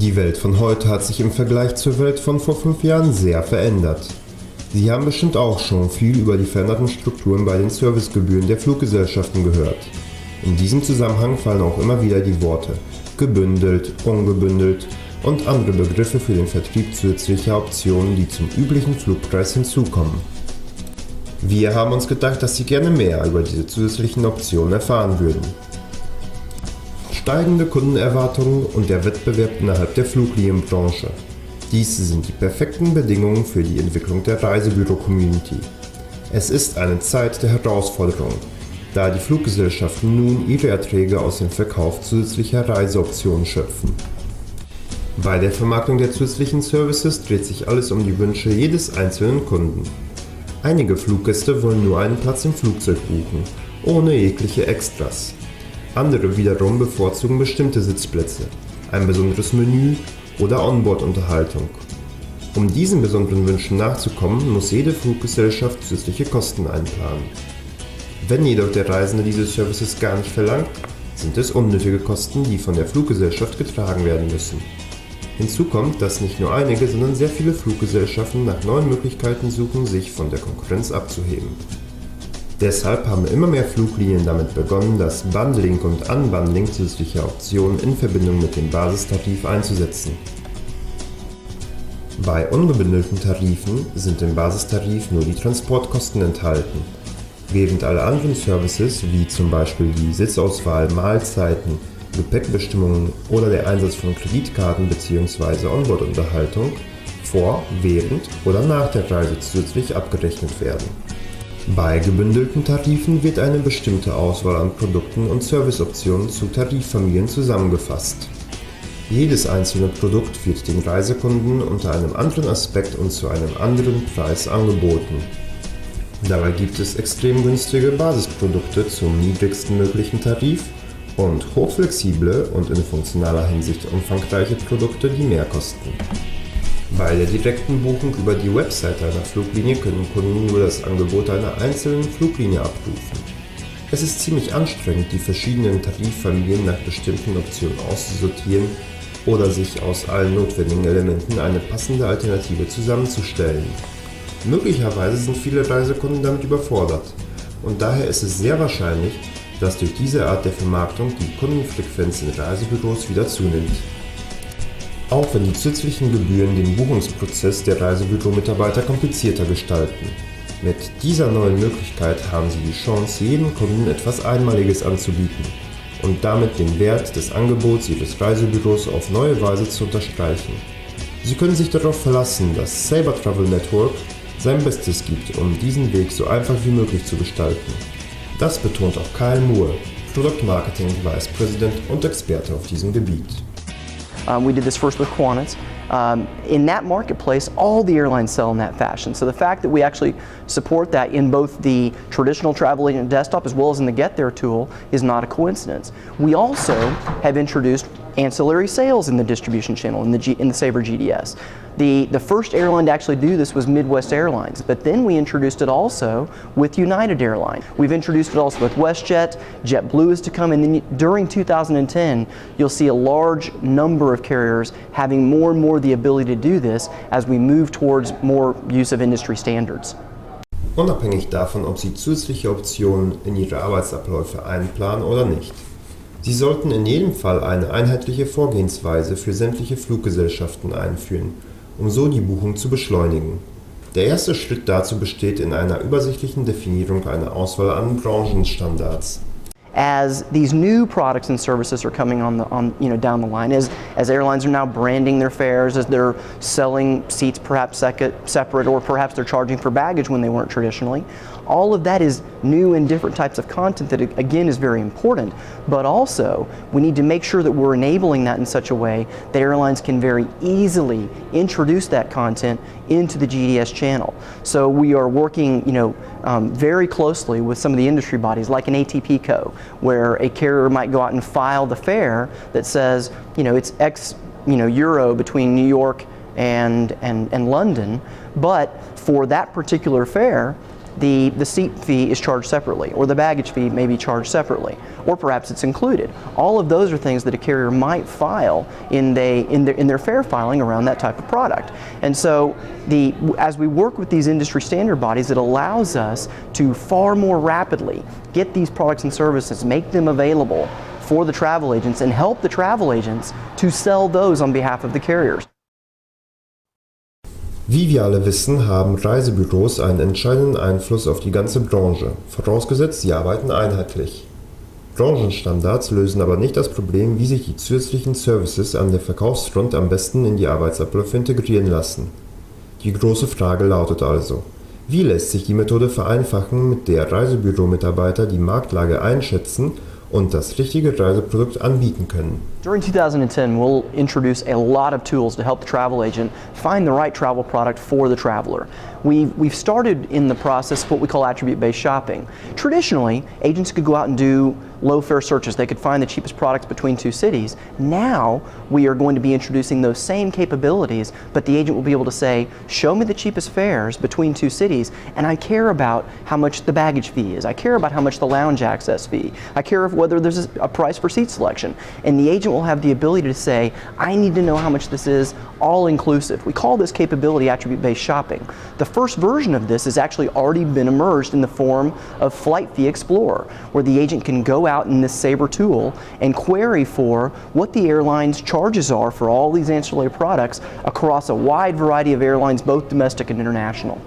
Die Welt von heute hat sich im Vergleich zur Welt von vor 5 Jahren sehr verändert. Sie haben bestimmt auch schon viel über die veränderten Strukturen bei den Servicegebühren der Fluggesellschaften gehört. In diesem Zusammenhang fallen auch immer wieder die Worte gebündelt, ungebündelt und andere Begriffe für den Vertrieb zusätzlicher Optionen, die zum üblichen Flugpreis hinzukommen. Wir haben uns gedacht, dass Sie gerne mehr über diese zusätzlichen Optionen erfahren würden. Steigende Kundenerwartungen und der Wettbewerb innerhalb der Fluglinienbranche. Dies sind die perfekten Bedingungen für die Entwicklung der Reisebüro-Community. Es ist eine Zeit der Herausforderung, da die Fluggesellschaften nun ihre Erträge aus dem Verkauf zusätzlicher Reiseoptionen schöpfen. Bei der Vermarktung der zusätzlichen Services dreht sich alles um die Wünsche jedes einzelnen Kunden. Einige Fluggäste wollen nur einen Platz im Flugzeug buchen, ohne jegliche Extras. Andere wiederum bevorzugen bestimmte Sitzplätze, ein besonderes Menü oder Onboard-Unterhaltung. Um diesen besonderen Wünschen nachzukommen, muss jede Fluggesellschaft zusätzliche Kosten einplanen. Wenn jedoch der Reisende diese Services gar nicht verlangt, sind es unnötige Kosten, die von der Fluggesellschaft getragen werden müssen. Hinzu kommt, dass nicht nur einige, sondern sehr viele Fluggesellschaften nach neuen Möglichkeiten suchen, sich von der Konkurrenz abzuheben. Deshalb haben immer mehr Fluglinien damit begonnen, das Bundling und Unbundling zusätzlicher Optionen in Verbindung mit dem Basistarif einzusetzen. Bei ungebündelten Tarifen sind im Basistarif nur die Transportkosten enthalten, während alle anderen Services, wie zum Beispiel die Sitzauswahl, Mahlzeiten, Gepäckbestimmungen oder der Einsatz von Kreditkarten bzw. Onboard-Unterhaltung, vor, während oder nach der Reise zusätzlich abgerechnet werden. Bei gebündelten Tarifen wird eine bestimmte Auswahl an Produkten und Serviceoptionen zu Tariffamilien zusammengefasst. Jedes einzelne Produkt wird den Reisekunden unter einem anderen Aspekt und zu einem anderen Preis angeboten. Dabei gibt es extrem günstige Basisprodukte zum niedrigsten möglichen Tarif und hochflexible und in funktionaler Hinsicht umfangreiche Produkte, die mehr kosten. Bei der direkten Buchung über die Website einer Fluglinie können Kunden nur das Angebot einer einzelnen Fluglinie abrufen. Es ist ziemlich anstrengend, die verschiedenen Tariffamilien nach bestimmten Optionen auszusortieren oder sich aus allen notwendigen Elementen eine passende Alternative zusammenzustellen. Möglicherweise sind viele Reisekunden damit überfordert und daher ist es sehr wahrscheinlich, dass durch diese Art der Vermarktung die Kundenfrequenz in Reisebüros wieder zunimmt. Auch wenn die zusätzlichen Gebühren den Buchungsprozess der Reisebüro-Mitarbeiter komplizierter gestalten. Mit dieser neuen Möglichkeit haben Sie die Chance, jedem Kunden etwas Einmaliges anzubieten und damit den Wert des Angebots Ihres Reisebüros auf neue Weise zu unterstreichen. Sie können sich darauf verlassen, dass Sabre Travel Network sein Bestes gibt, um diesen Weg so einfach wie möglich zu gestalten. Das betont auch Kyle Moore, Product Marketing Vice President und Experte auf diesem Gebiet. We did this first with Qantas. In that marketplace, all the airlines sell in that fashion. So the fact that we actually support that in both the traditional travel agent desktop as well as in the Get There tool is not a coincidence. We also have introduced ancillary sales in the distribution channel in the Sabre GDS. The first airline to actually do this was Midwest Airlines, but then we introduced it also with United Airlines. We've introduced it also with WestJet, JetBlue is to come, and then during 2010, you'll see a large number of carriers having more and more the ability to do this as we move towards more use of industry standards. Unabhängig davon, ob Sie zusätzliche Optionen in Ihre Arbeitsabläufe einplanen oder nicht. Sie sollten in jedem Fall eine einheitliche Vorgehensweise für sämtliche Fluggesellschaften einführen, um so die Buchung zu beschleunigen. Der erste Schritt dazu besteht in einer übersichtlichen Definierung einer Auswahl an Branchenstandards. As these new products and services are coming down the line, as airlines are now branding their fares, as they're selling seats perhaps separate, or perhaps they're charging for baggage when they weren't traditionally, all of that is new and different types of content that again is very important, but also we need to make sure that we're enabling that in such a way that airlines can very easily introduce that content into the GDS channel. So we are working very closely with some of the industry bodies like an ATP Co, where a carrier might go out and file the fare that says it's X euro between New York and London, but for that particular fare the seat fee is charged separately, or the baggage fee may be charged separately, or perhaps it's included. All of those are things that a carrier might file in their fare filing around that type of product. And so as we work with these industry standard bodies, it allows us to far more rapidly get these products and services, make them available for the travel agents, and help the travel agents to sell those on behalf of the carriers. Wie wir alle wissen, haben Reisebüros einen entscheidenden Einfluss auf die ganze Branche, vorausgesetzt sie arbeiten einheitlich. Branchenstandards lösen aber nicht das Problem, wie sich die zusätzlichen Services an der Verkaufsfront am besten in die Arbeitsabläufe integrieren lassen. Die große Frage lautet also: Wie lässt sich die Methode vereinfachen, mit der Reisebüro-Mitarbeiter die Marktlage einschätzen und das richtige Reiseprodukt anbieten können? During 2010, we'll introduce a lot of tools to help the travel agent find the right travel product for the traveler. We've started in the process of what we call attribute-based shopping. Traditionally, agents could go out and do low fare searches. They could find the cheapest products between two cities. Now, we are going to be introducing those same capabilities, but the agent will be able to say, show me the cheapest fares between two cities, and I care about how much the baggage fee is. I care about how much the lounge access fee. I care whether there's a price for seat selection. And the agent will have the ability to say, I need to know how much this is, all inclusive. We call this capability attribute-based shopping. The first version of this has actually already been emerged in the form of Flight Fee Explorer, where the agent can go out in this Sabre tool and query for what the airline's charges are for all these ancillary products across a wide variety of airlines, both domestic and international.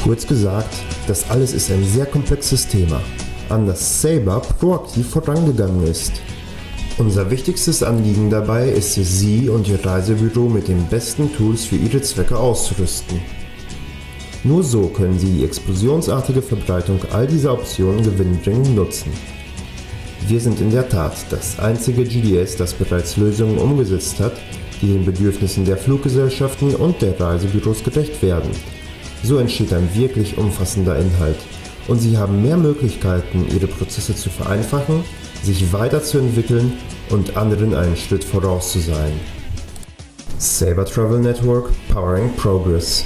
Kurz gesagt, das alles ist ein sehr komplexes Thema, an das Sabre proaktiv vorangegangen ist. Unser wichtigstes Anliegen dabei ist es, Sie und Ihr Reisebüro mit den besten Tools für Ihre Zwecke auszurüsten. Nur so können Sie die explosionsartige Verbreitung all dieser Optionen gewinnbringend nutzen. Wir sind in der Tat das einzige GDS, das bereits Lösungen umgesetzt hat, die den Bedürfnissen der Fluggesellschaften und der Reisebüros gerecht werden. So entsteht ein wirklich umfassender Inhalt und Sie haben mehr Möglichkeiten, Ihre Prozesse zu vereinfachen, sich weiterzuentwickeln und anderen einen Schritt voraus zu sein. Sabre Travel Network, powering progress.